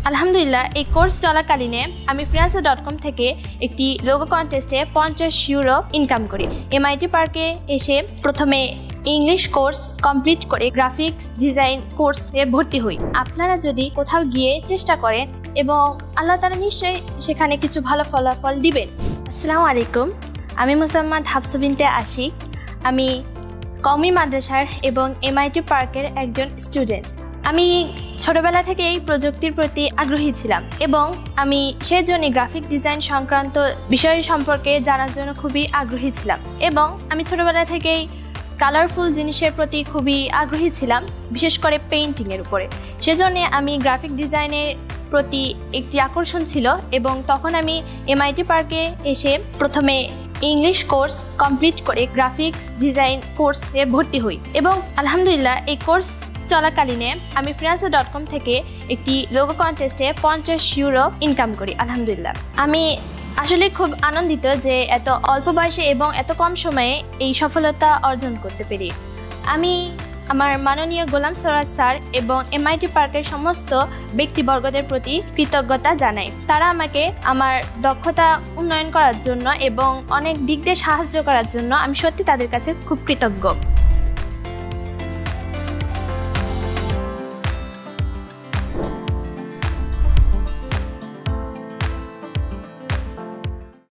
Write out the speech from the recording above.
আলহামদুলিল্লাহ এই কোর্স চলাকালীনে আমি freelancer.com থেকে একটি লোগো কন্টেস্টে 50 ইউরো ইনকাম করি। MIT পার্কে এসে প্রথমে ইংলিশ কোর্স কমপ্লিট করে গ্রাফিক্স ডিজাইন কোর্সে ভর্তি হই। আপনারা যদি কোথাও গিয়ে চেষ্টা করেন এবং আল্লাহ তাআলা নিশ্চয়ই সেখানে কিছু ভালো ফলাফল দিবেন। আসসালামু আলাইকুম, আমি মুসাম্মাদ হাফসা বিনতে আশিক। আমি কওমি মাদ্রাসার এবং MIT পার্কের একজন স্টুডেন্ট। আমি ছোটবেলা থেকেই প্রযুক্তির প্রতি আগ্রহী ছিলাম এবং আমি সেজন্য গ্রাফিক ডিজাইন সংক্রান্ত বিষয় সম্পর্কে জানার জন্য খুবই আগ্রহী ছিলাম এবং আমি ছোটবেলা থেকেই কালারফুল জিনিসের প্রতি খুবই আগ্রহী ছিলাম, বিশেষ করে পেইন্টিংয়ের উপরে। সেজন্য আমি গ্রাফিক ডিজাইনের প্রতি একটি আকর্ষণ ছিল এবং তখন আমি MIT পার্কে এসে প্রথমে ইংলিশ কোর্স কমপ্লিট করে গ্রাফিক্স ডিজাইন কোর্সে ভর্তি হই এবং আলহামদুলিল্লাহ এই কোর্স চলাকালীনে আমি freelancer.com থেকে একটি লোগো কন্টেস্টে 50 ইউরো ইনকাম করি। আলহামদুলিল্লাহ আমি আসলে খুব আনন্দিত যে এত অল্প বয়সে এবং এত কম সময়ে এই সফলতা অর্জন করতে পেরে। আমি আমার মাননীয় গোলাম সরোয়ার স্যার এবং MIT পার্কের সমস্ত ব্যক্তিবর্গদের প্রতি কৃতজ্ঞতা জানাই। তারা আমাকে আমার দক্ষতা উন্নয়ন করার জন্য এবং অনেক দিক দিয়ে সাহায্য করার জন্য আমি সত্যি তাদের কাছে খুব কৃতজ্ঞ।